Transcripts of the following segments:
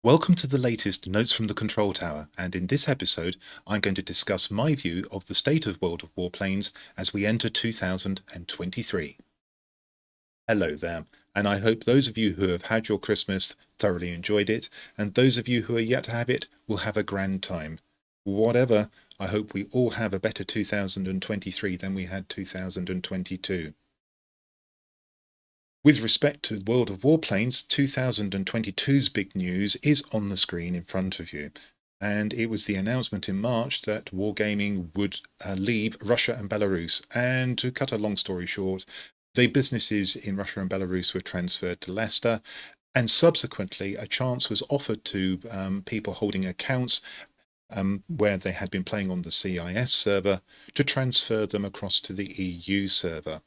Welcome to the latest Notes from the Control Tower, and in this episode I'm going to discuss my view of the state of World of Warplanes as we enter 2023. Hello there, and I hope those of you who have had your Christmas thoroughly enjoyed it, and those of you who are yet to have it will have a grand time. Whatever, I hope we all have a better 2023 than we had 2022. With respect to World of Warplanes, 2022's big news is on the screen in front of you. And it was the announcement in March that Wargaming would leave Russia and Belarus. And to cut a long story short, the businesses in Russia and Belarus were transferred to Leicester. And subsequently, a chance was offered to people holding accounts where they had been playing on the CIS server to transfer them across to the EU server.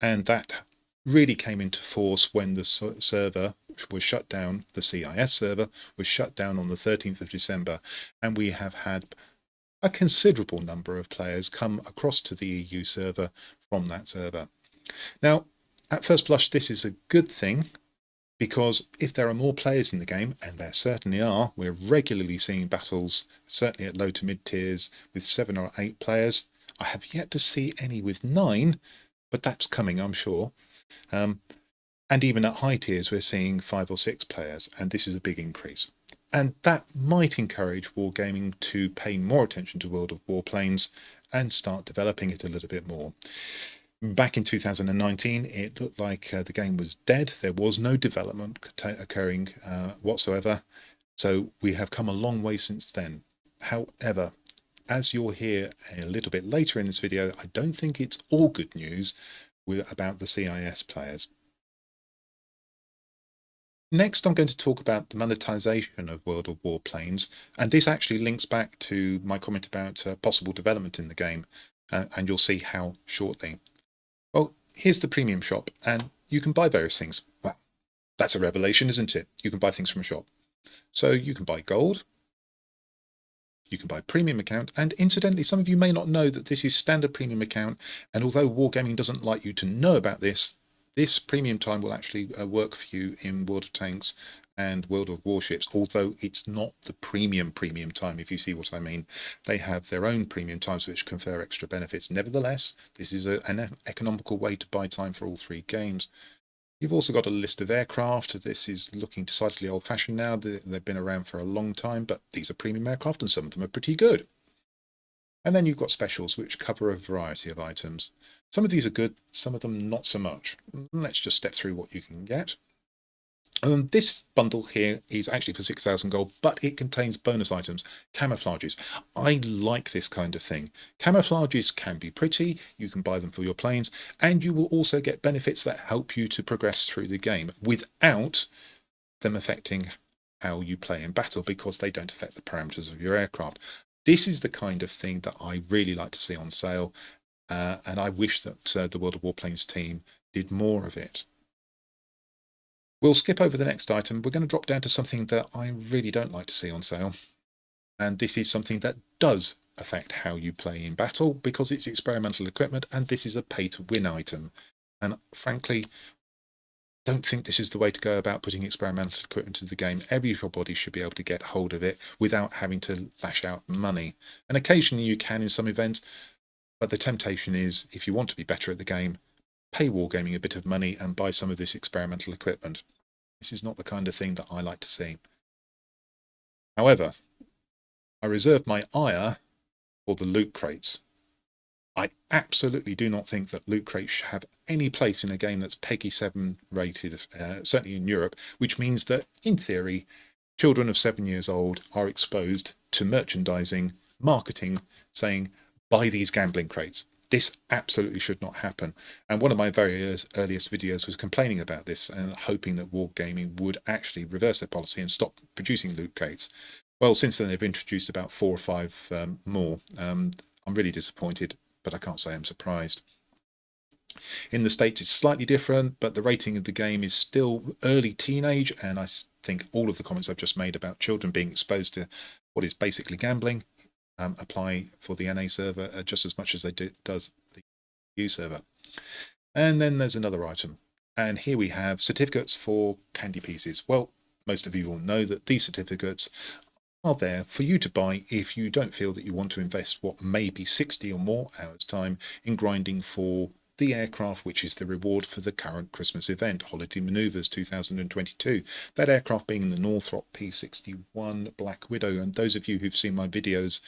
And that really came into force when the server was shut down. The CIS server was shut down on the 13th of December, and we have had a considerable number of players come across to the EU server from that server. Now, at first blush, this is a good thing, because if there are more players in the game, and there certainly are, we're regularly seeing battles, certainly at low to mid tiers, with 7 or 8 players. I have yet to see any with 9, but that's coming, I'm sure. And even at high tiers, we're seeing 5 or 6 players, and this is a big increase. And that might encourage Wargaming to pay more attention to World of Warplanes and start developing it a little bit more. Back in 2019, it looked like the game was dead. There was no development occurring whatsoever. So we have come a long way since then. However, as you'll hear a little bit later in this video, I don't think it's all good news about the CIS players. Next, I'm going to talk about the monetization of World of Warplanes, and this actually links back to my comment about possible development in the game, and you'll see how shortly. Well, here's the premium shop, and you can buy various things. Well, that's a revelation, isn't it? You can buy things from a shop. So you can buy gold, you can buy premium account, and incidentally, some of you may not know that this is standard premium account, and although Wargaming doesn't like you to know about this, this premium time will actually work for you in World of Tanks and World of Warships, although it's not the premium time, if you see what I mean. They have their own premium times which confer extra benefits. Nevertheless, this is an economical way to buy time for all 3 games. You've also got a list of aircraft. This is looking decidedly old-fashioned now. They've been around for a long time, but these are premium aircraft and some of them are pretty good. And then you've got specials, which cover a variety of items. Some of these are good, some of them not so much. Let's just step through what you can get. This bundle here is actually for 6,000 gold, but it contains bonus items, camouflages. I like this kind of thing. Camouflages can be pretty, you can buy them for your planes, and you will also get benefits that help you to progress through the game without them affecting how you play in battle, because they don't affect the parameters of your aircraft. This is the kind of thing that I really like to see on sale, and I wish that the World of Warplanes team did more of it. We'll skip over the next item. We're going to drop down to something that I really don't like to see on sale. And this is something that does affect how you play in battle, because it's experimental equipment, and this is a pay-to-win item. And frankly, don't think this is the way to go about putting experimental equipment into the game. Everybody should be able to get hold of it without having to lash out money. And occasionally you can in some events, but the temptation is, if you want to be better at the game, pay Wargaming a bit of money and buy some of this experimental equipment. This is not the kind of thing that I like to see. However, I reserve my ire for the loot crates. I absolutely do not think that loot crates should have any place in a game that's PEGI 7 rated, certainly in Europe, which means that, in theory, children of 7 years old are exposed to merchandising, marketing, saying, buy these gambling crates. This absolutely should not happen. And one of my very earliest videos was complaining about this and hoping that Wargaming would actually reverse their policy and stop producing loot crates. Well, since then they've introduced about 4 or 5 more. I'm really disappointed, but I can't say I'm surprised. In the States it's slightly different, but the rating of the game is still early teenage, and I think all of the comments I've just made about children being exposed to what is basically gambling apply for the NA server just as much as they does the EU server. And then there's another item, and here we have certificates for candy pieces. Well, most of you will know that these certificates are there for you to buy if you don't feel that you want to invest what may be 60 or more hours time in grinding for the aircraft, which is the reward for the current Christmas event, Holiday Maneuvers 2022. That aircraft being the Northrop P-61 Black Widow. And those of you who've seen my videos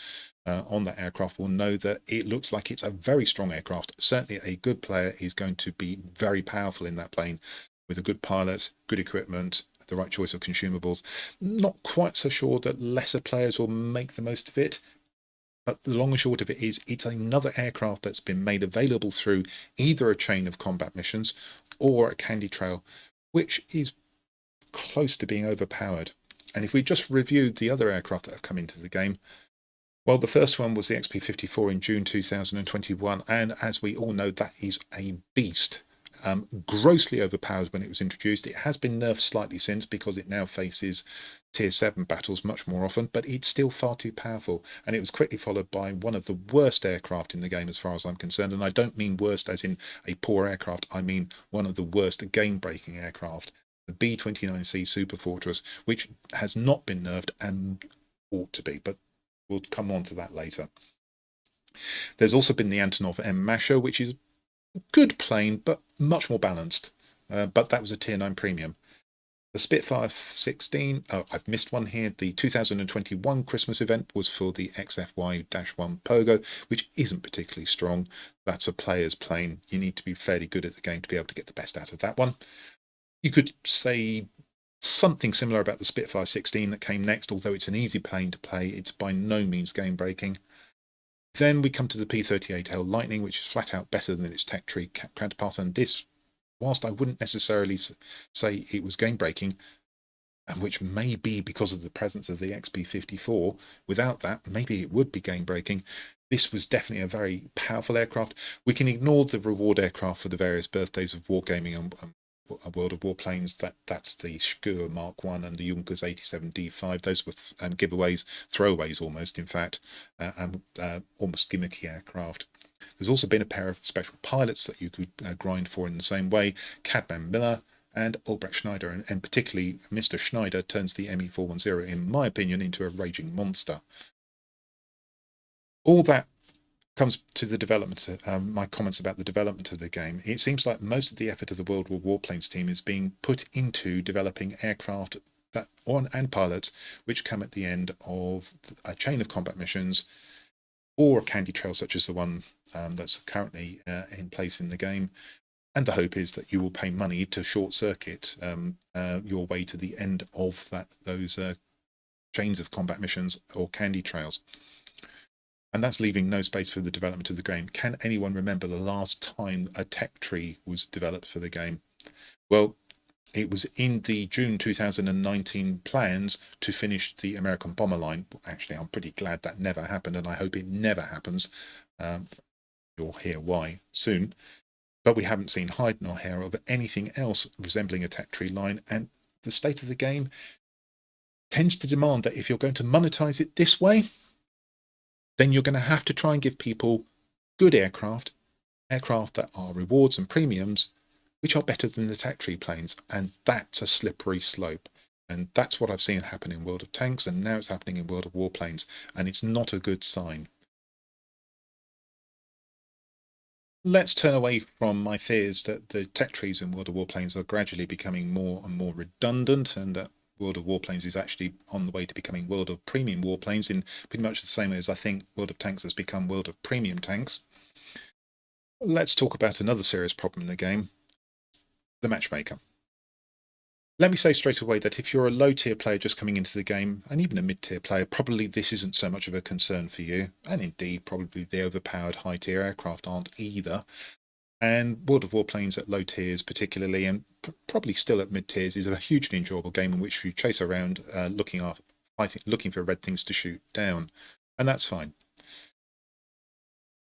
on that aircraft will know that it looks like it's a very strong aircraft. Certainly a good player is going to be very powerful in that plane with a good pilot, good equipment, the right choice of consumables. Not quite so sure that lesser players will make the most of it, but the long and short of it is it's another aircraft that's been made available through either a chain of combat missions or a candy trail, which is close to being overpowered. And if we just reviewed the other aircraft that have come into the game, well, the first one was the XP-54 in June 2021, and as we all know, that is a beast. Grossly overpowered when it was introduced. It has been nerfed slightly since because it now faces tier 7 battles much more often, but it's still far too powerful, and it was quickly followed by one of the worst aircraft in the game as far as I'm concerned, and I don't mean worst as in a poor aircraft, I mean one of the worst game-breaking aircraft, the B-29C Super Fortress, which has not been nerfed and ought to be, but we'll come on to that later. There's also been the Antonov M Masher, which is a good plane, but much more balanced. But that was a tier 9 premium. The Spitfire 16, I've missed one here. The 2021 Christmas event was for the XFY-1 Pogo, which isn't particularly strong. That's a player's plane. You need to be fairly good at the game to be able to get the best out of that one. You could say something similar about the Spitfire 16 that came next, although it's an easy plane to play. It's by no means game breaking. Then we come to the P-38L Lightning, which is flat out better than its tech tree counterpart, and this, whilst I wouldn't necessarily say it was game breaking, and which may be because of the presence of the XP-54, without that maybe it would be game breaking. This was definitely a very powerful aircraft. We can ignore the reward aircraft for the various birthdays of wargaming and World of Warplanes. That's the Schur Mark 1 and the Junkers 87D5. Those were giveaways, throwaways almost, in fact, and almost gimmicky aircraft. There's also been a pair of special pilots that you could grind for in the same way, Cadman Miller and Albrecht Schneider, and particularly Mr. Schneider turns the ME-410, in my opinion, into a raging monster. All that comes to the development, my comments about the development of the game. It seems like most of the effort of the World War Warplanes team is being put into developing aircraft and pilots which come at the end of a chain of combat missions or a candy trail such as the one that's currently in place in the game. And the hope is that you will pay money to short circuit your way to the end of those chains of combat missions or candy trails. And that's leaving no space for the development of the game. Can anyone remember the last time a tech tree was developed for the game? Well, it was in the June 2019 plans to finish the American bomber line. Actually, I'm pretty glad that never happened, and I hope it never happens. You'll hear why soon. But we haven't seen hide nor hair of anything else resembling a tech tree line, and the state of the game tends to demand that if you're going to monetize it this way, then you're going to have to try and give people good aircraft that are rewards and premiums, which are better than the tech tree planes. And that's a slippery slope. And that's what I've seen happen in World of Tanks, and now it's happening in World of Warplanes, and it's not a good sign. Let's turn away from my fears that the tech trees in World of Warplanes are gradually becoming more and more redundant, and that World of Warplanes is actually on the way to becoming World of Premium Warplanes in pretty much the same way as I think World of Tanks has become World of Premium Tanks. Let's talk about another serious problem in the game, the matchmaker. Let me say straight away that if you're a low-tier player just coming into the game, and even a mid-tier player, probably this isn't so much of a concern for you, and indeed probably the overpowered high-tier aircraft aren't either. And World of Warplanes at low tiers particularly, and probably still at mid tiers, is a hugely enjoyable game in which you chase around looking for red things to shoot down, and that's fine.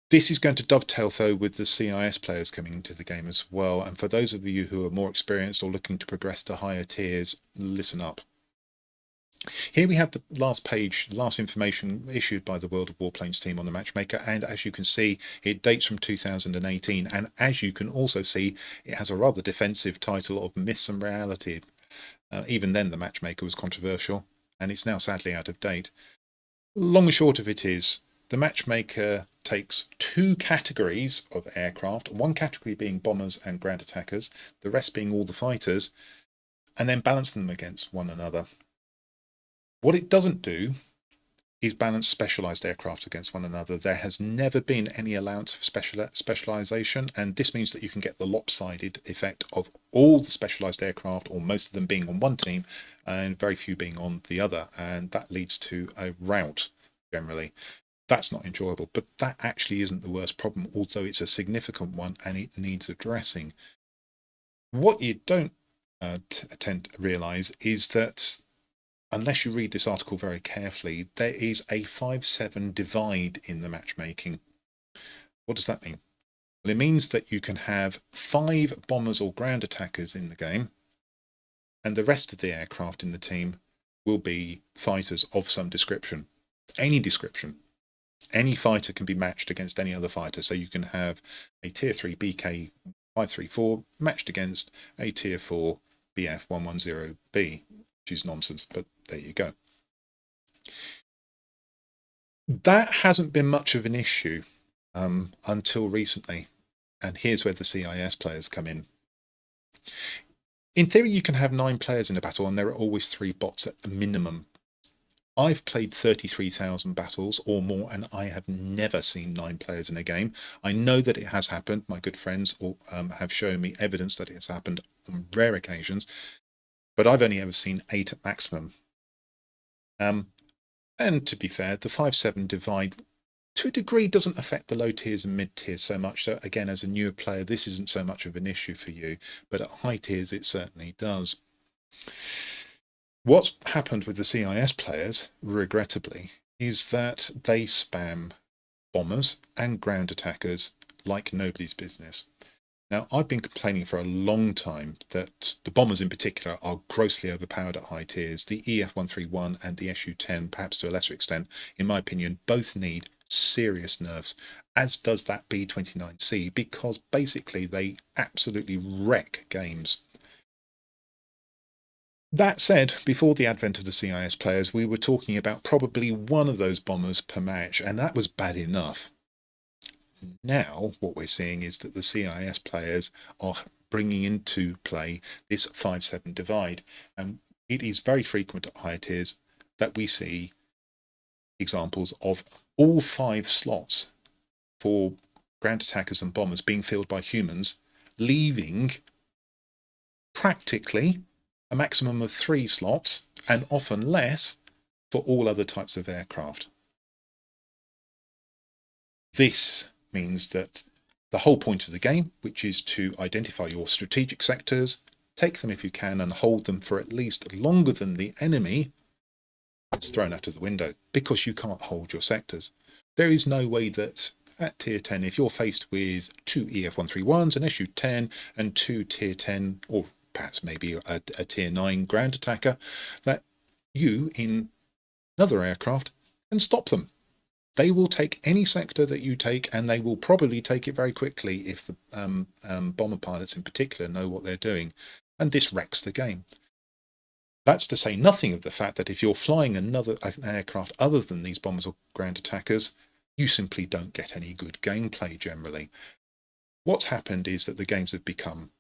This is going to dovetail though with the CIS players coming into the game as well, and for those of you who are more experienced or looking to progress to higher tiers, listen up. Here we have the last page, last information issued by the World of Warplanes team on the Matchmaker, and as you can see, it dates from 2018, and as you can also see, it has a rather defensive title of Myths and Reality. Even then, the Matchmaker was controversial, and it's now sadly out of date. Long and short of it is, the Matchmaker takes two categories of aircraft, one category being bombers and ground attackers, the rest being all the fighters, and then balance them against one another. What it doesn't do is balance specialized aircraft against one another. There has never been any allowance for specialization, and this means that you can get the lopsided effect of all the specialized aircraft, or most of them, being on one team and very few being on the other, and that leads to a rout generally. That's not enjoyable, but that actually isn't the worst problem, although it's a significant one and it needs addressing. What you don't tend to realize is that, unless you read this article very carefully, there is a 5-7 divide in the matchmaking. What does that mean? Well, it means that you can have 5 bombers or ground attackers in the game, and the rest of the aircraft in the team will be fighters of some description. Any description. Any fighter can be matched against any other fighter. So you can have a Tier 3 BK 534 matched against a Tier 4 BF 110B, which is nonsense, but there you go. That hasn't been much of an issue until recently, and here's where the CIS players come in. In theory, you can have 9 players in a battle, and there are always 3 bots at the minimum. I've played 33,000 battles or more, and I have never seen 9 players in a game. I know that it has happened. My good friends have shown me evidence that it has happened on rare occasions, but I've only ever seen 8 at maximum. And to be fair, the 5-7 divide to a degree doesn't affect the low tiers and mid tiers so much. So again, as a newer player, this isn't so much of an issue for you, but at high tiers, it certainly does. What's happened with the CIS players, regrettably, is that they spam bombers and ground attackers like nobody's business. Now, I've been complaining for a long time that the bombers in particular are grossly overpowered at high tiers. The EF-131 and the SU-10, perhaps to a lesser extent, in my opinion, both need serious nerfs, as does that B-29C, because basically they absolutely wreck games. That said, before the advent of the CIS players, we were talking about probably one of those bombers per match, and that was bad enough. Now, what we're seeing is that the CIS players are bringing into play this 5-7 divide, and it is very frequent at higher tiers that we see examples of all 5 slots for ground attackers and bombers being filled by humans, leaving practically a maximum of 3 slots, and often less, for all other types of aircraft. This means that the whole point of the game, which is to identify your strategic sectors, take them if you can, and hold them for at least longer than the enemy, is thrown out of the window, because you can't hold your sectors. There is no way that at Tier 10, if you're faced with 2 EF-131s, an SU-10, and 2 Tier 10, or perhaps maybe a Tier 9 ground attacker, that you, in another aircraft, can stop them. They will take any sector that you take, and they will probably take it very quickly if the bomber pilots in particular know what they're doing, and this wrecks the game. That's to say nothing of the fact that if you're flying an aircraft other than these bombers or ground attackers, you simply don't get any good gameplay generally. What's happened is that the games have become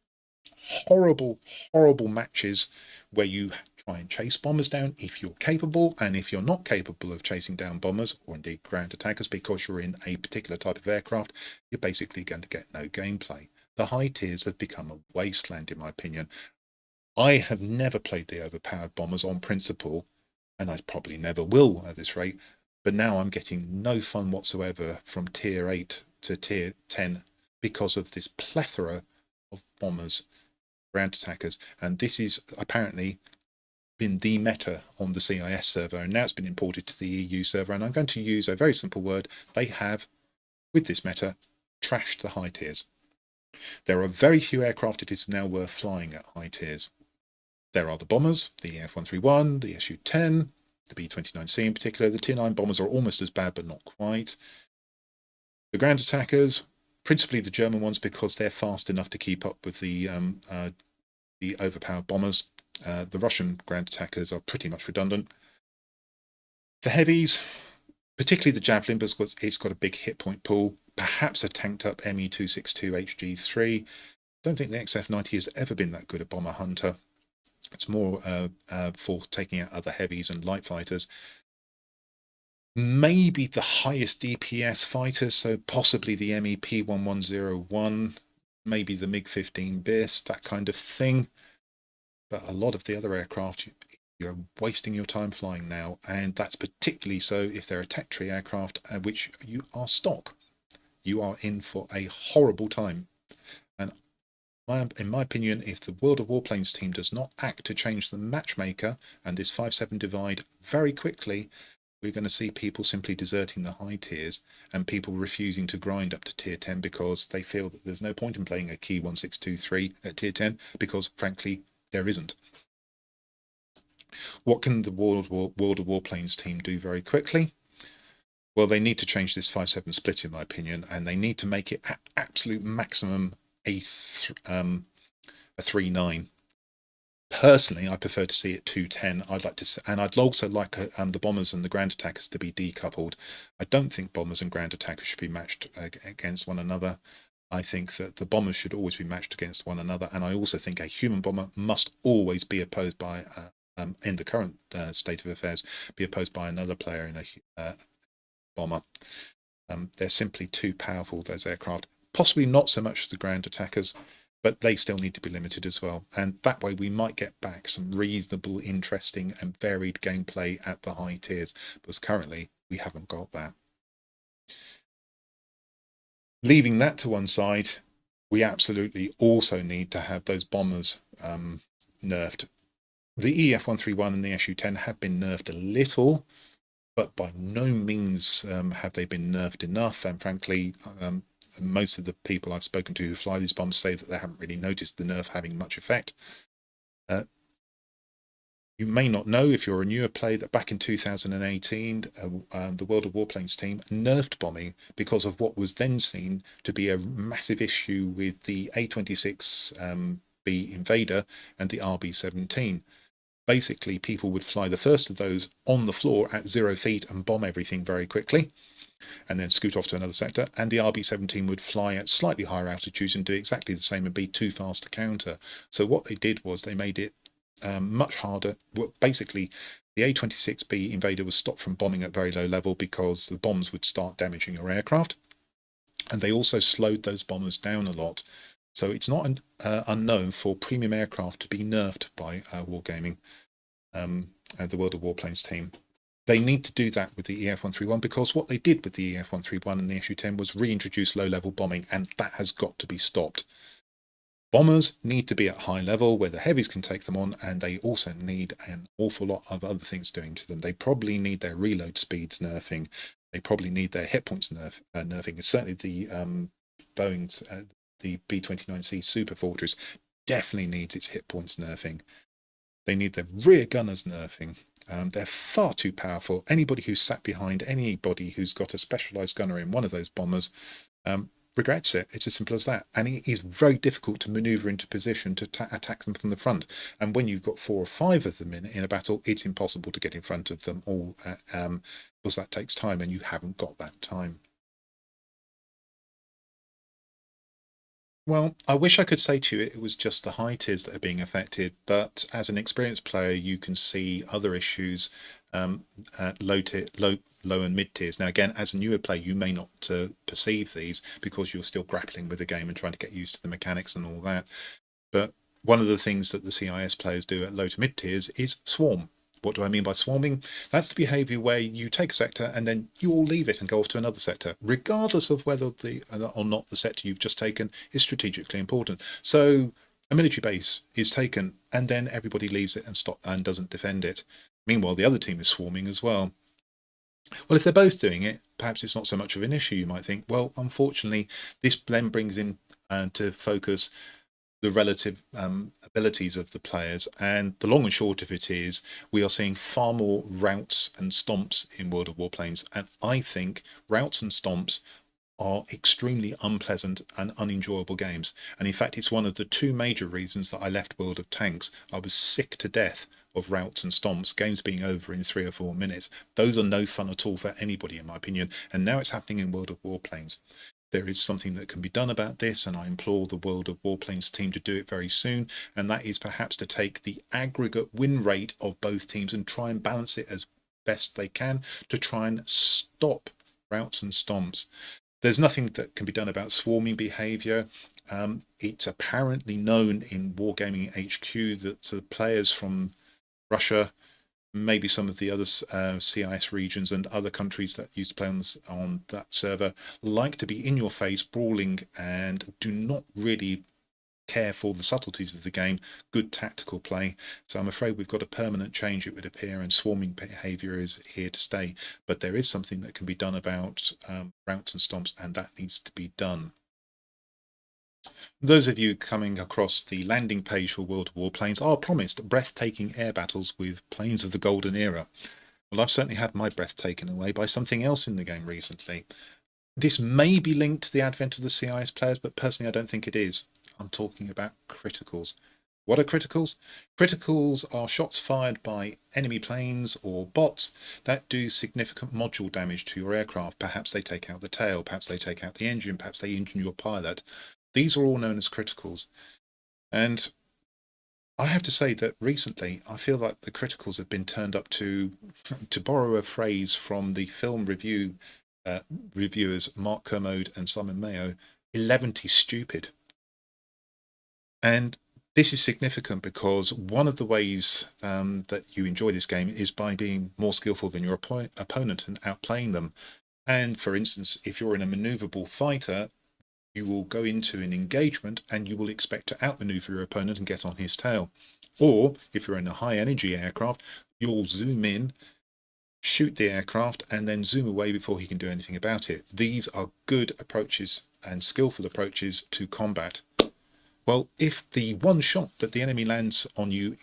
horrible, horrible matches where you try and chase bombers down if you're capable, and if you're not capable of chasing down bombers, or indeed ground attackers, because you're in a particular type of aircraft, you're basically going to get no gameplay. The high tiers have become a wasteland, in my opinion. I have never played the overpowered bombers on principle, and I probably never will at this rate, but now I'm getting no fun whatsoever from Tier 8 to Tier 10 because of this plethora of bombers, ground attackers, and this is apparently been the meta on the CIS server, and now it's been imported to the EU server, and I'm going to use a very simple word. They have, with this meta, trashed the high tiers. There are very few aircraft it is now worth flying at high tiers. There are the bombers, the F-131, the SU-10, the B-29C in particular. The Tier 9 bombers are almost as bad, but not quite. The ground attackers, principally the German ones, because they're fast enough to keep up with the overpowered bombers. The Russian ground attackers are pretty much redundant. The heavies, particularly the Javelin, because it's got a big hit point pool, perhaps a tanked up ME262 HG3. Don't think the XF90 has ever been that good a bomber hunter. It's more for taking out other heavies and light fighters. Maybe the highest DPS fighters, so possibly the MEP1101, maybe the MiG-15 BIS, that kind of thing. But a lot of the other aircraft, you're wasting your time flying now, and that's particularly so if they're attack tree aircraft, which you are stock. You are in for a horrible time. And in my opinion, if the World of Warplanes team does not act to change the matchmaker and this 5-7 divide very quickly, we're going to see people simply deserting the high tiers and people refusing to grind up to tier 10 because they feel that there's no point in playing a key 1623 at tier 10 because, frankly, there isn't. What can the World of Warplanes team do very quickly? Well, they need to change this 5-7 split, in my opinion, and they need to make it at absolute maximum a 3-9. Personally, I prefer to see it 2-10. I'd like to, and I'd also like the bombers and the ground attackers to be decoupled. I don't think bombers and ground attackers should be matched against one another. I think that the bombers should always be matched against one another, and I also think a human bomber must always be opposed by, in the current state of affairs, be opposed by another player in a bomber. They're simply too powerful, those aircraft. Possibly not so much the ground attackers, but they still need to be limited as well. And that way we might get back some reasonable, interesting and varied gameplay at the high tiers, because currently we haven't got that. Leaving that to one side, we absolutely also need to have those bombers nerfed. The EF-131 and the SU-10 have been nerfed a little, but by no means have they been nerfed enough. And frankly, most of the people I've spoken to who fly these bombs say that they haven't really noticed the nerf having much effect. You may not know, if you're a newer player, that back in 2018, the World of Warplanes team nerfed bombing because of what was then seen to be a massive issue with the A26B Invader and the RB-17. Basically, people would fly the first of those on the floor at 0 feet and bomb everything very quickly, and then scoot off to another sector, and the RB-17 would fly at slightly higher altitudes and do exactly the same and be too fast to counter. So what they did was they made it much harder. Basically, the A26B Invader was stopped from bombing at very low level because the bombs would start damaging your aircraft, and they also slowed those bombers down a lot. So it's not unknown for premium aircraft to be nerfed by Wargaming, the World of Warplanes team. They need to do that with the EF-131 because what they did with the EF-131 and the SU-10 was reintroduce low-level bombing, and that has got to be stopped. Bombers need to be at high level where the heavies can take them on, and they also need an awful lot of other things doing to them. They probably need their reload speeds nerfing. They probably need their hit points nerfing. Certainly the Boeing's the B-29C Super Fortress definitely needs its hit points nerfing. They need their rear gunners nerfing. They're far too powerful. Anybody who's sat behind anybody who's got a specialized gunner in one of those bombers regrets it. It's as simple as that. And it is very difficult to maneuver into position to attack them from the front. And when you've got 4 or 5 of them in a battle, it's impossible to get in front of them all because that takes time, and you haven't got that time. Well, I wish I could say to you it was just the high tiers that are being affected, but as an experienced player, you can see other issues at low and mid tiers. Now, again, as a newer player, you may not perceive these because you're still grappling with the game and trying to get used to the mechanics and all that. But one of the things that the CIS players do at low to mid tiers is swarm. What do I mean by swarming? That's the behavior where you take a sector and then you all leave it and go off to another sector, regardless of whether or not the sector you've just taken is strategically important. So a military base is taken and then everybody leaves it and doesn't defend it. Meanwhile, the other team is swarming as well. Well, if they're both doing it, perhaps it's not so much of an issue, you might think. Well, unfortunately, this then brings in to focus the relative abilities of the players, and the long and short of it is we are seeing far more routes and stomps in World of Warplanes, and I think routes and stomps are extremely unpleasant and unenjoyable games. And in fact, it's one of the two major reasons that I left World of Tanks. I was sick to death of routs and stomps, games being over in 3 or 4 minutes. Those are no fun at all for anybody, in my opinion. And now it's happening in World of Warplanes. There is something that can be done about this, and I implore the World of Warplanes team to do it very soon, and that is perhaps to take the aggregate win rate of both teams and try and balance it as best they can to try and stop routs and stomps. There's nothing that can be done about swarming behaviour. It's apparently known in Wargaming HQ that the players from Russia, maybe some of the other CIS regions and other countries that used to play on that server, like to be in your face, brawling, and do not really care for the subtleties of the game, good tactical play. So I'm afraid we've got a permanent change, it would appear, and swarming behaviour is here to stay. But there is something that can be done about routes and stomps, and that needs to be done. Those of you coming across the landing page for World of Warplanes are promised breathtaking air battles with planes of the Golden Era. Well, I've certainly had my breath taken away by something else in the game recently. This may be linked to the advent of the CIS players, but personally I don't think it is. I'm talking about criticals. What are criticals? Criticals are shots fired by enemy planes or bots that do significant module damage to your aircraft. Perhaps they take out the tail, perhaps they take out the engine, perhaps they injure your pilot. These are all known as criticals. And I have to say that recently I feel like the criticals have been turned up to borrow a phrase from the film reviewers Mark Kermode and Simon Mayo, 11 stupid. And this is significant because one of the ways that you enjoy this game is by being more skillful than your opponent and outplaying them. And for instance, if you're in a maneuverable fighter, you will go into an engagement and you will expect to outmaneuver your opponent and get on his tail. Or if you're in a high energy aircraft, you'll zoom in, shoot the aircraft, and then zoom away before he can do anything about it. These are good approaches and skillful approaches to combat. Well, if the one shot that the enemy lands on you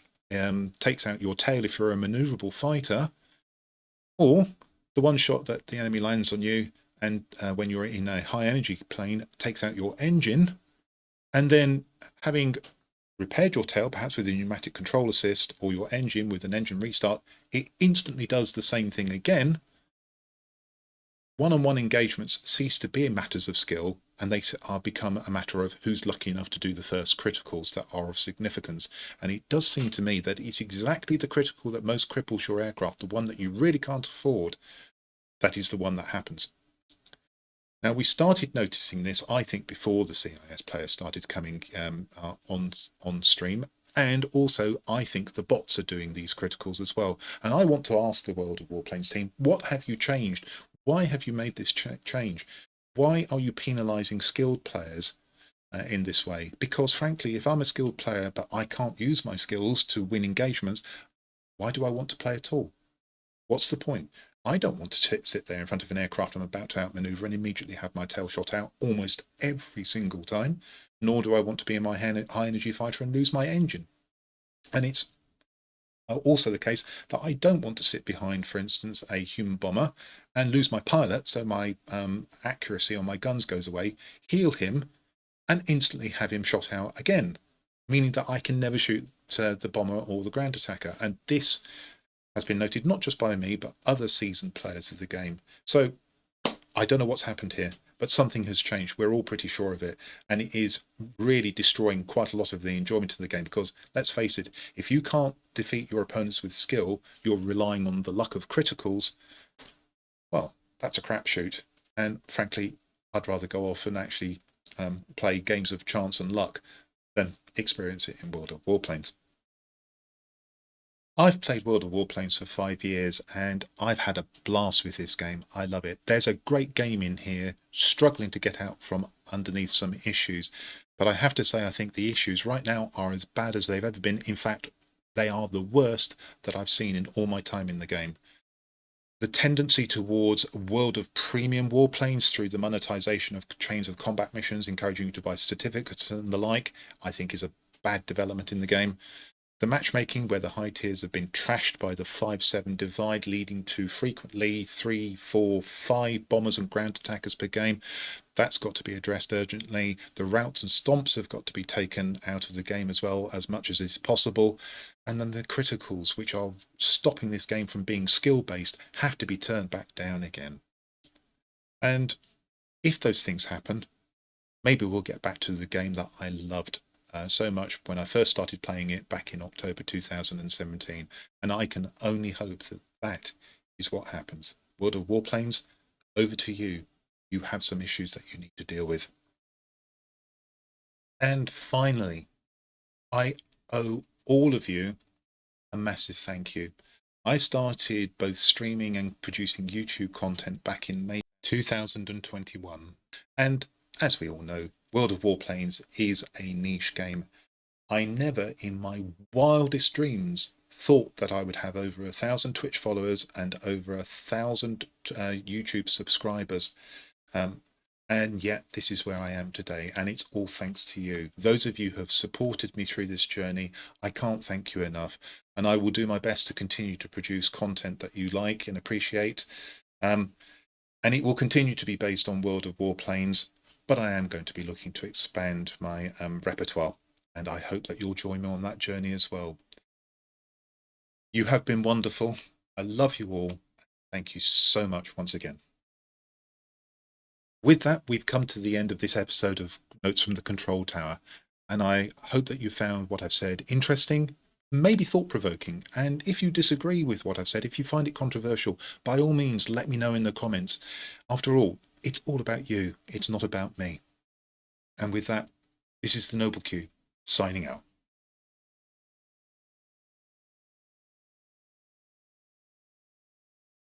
takes out your tail if you're a maneuverable fighter, or the one shot that the enemy lands on you and when you're in a high energy plane takes out your engine, and then having repaired your tail, perhaps with a pneumatic control assist, or your engine with an engine restart, it instantly does the same thing again. One-on-one engagements cease to be matters of skill, and they are become a matter of who's lucky enough to do the first criticals that are of significance. And it does seem to me that it's exactly the critical that most cripples your aircraft, the one that you really can't afford, that is the one that happens. Now, we started noticing this, I think, before the CIS players started coming on stream, and also I think the bots are doing these criticals as well. And I want to ask the World of Warplanes team, what have you changed? Why have you made this change? Why are you penalising skilled players in this way? Because frankly, if I'm a skilled player but I can't use my skills to win engagements, why do I want to play at all? What's the point? I don't want to sit there in front of an aircraft I'm about to outmaneuver and immediately have my tail shot out almost every single time, nor do I want to be in my high energy fighter and lose my engine. And it's also the case that I don't want to sit behind, for instance, a human bomber and lose my pilot, so my accuracy on my guns goes away, heal him, and instantly have him shot out again, meaning that I can never shoot the bomber or the ground attacker. And this has been noted not just by me, but other seasoned players of the game. So I don't know what's happened here, but something has changed. We're all pretty sure of it. And it is really destroying quite a lot of the enjoyment of the game because, let's face it, if you can't defeat your opponents with skill, you're relying on the luck of criticals, well, that's a crapshoot. And frankly, I'd rather go off and actually play games of chance and luck than experience it in World of Warplanes. I've played World of Warplanes for 5 years and I've had a blast with this game. I love it. There's a great game in here, struggling to get out from underneath some issues. But I have to say, I think the issues right now are as bad as they've ever been. In fact, they are the worst that I've seen in all my time in the game. The tendency towards World of Premium Warplanes through the monetization of chains of combat missions, encouraging you to buy certificates and the like, I think is a bad development in the game. The matchmaking where the high tiers have been trashed by the 5-7 divide, leading to frequently 3, 4, 5 bombers and ground attackers per game. That's got to be addressed urgently. The routes and stomps have got to be taken out of the game as well, as much as is possible. And then the criticals, which are stopping this game from being skill-based, have to be turned back down again. And if those things happen, maybe we'll get back to the game that I loved so much when I first started playing it back in October 2017. And I can only hope that that is what happens. World of Warplanes, over to you. You have some issues that you need to deal with. And finally, I owe all of you a massive thank you. I started both streaming and producing YouTube content back in May 2021. And as we all know, World of Warplanes is a niche game. I never in my wildest dreams thought that I would have over 1,000 Twitch followers and over 1,000 YouTube subscribers. And yet this is where I am today, and it's all thanks to you. Those of you who have supported me through this journey, I can't thank you enough. And I will do my best to continue to produce content that you like and appreciate. And it will continue to be based on World of Warplanes, but I am going to be looking to expand my repertoire, and I hope that you'll join me on that journey as well. You have been wonderful. I love you all. Thank you so much once again. With that, we've come to the end of this episode of Notes from the Control Tower, and I hope that you found what I've said interesting, maybe thought-provoking, and if you disagree with what I've said, if you find it controversial, by all means let me know in the comments. After all, it's all about you, it's not about me. And with that, this is the Noble Q, signing out.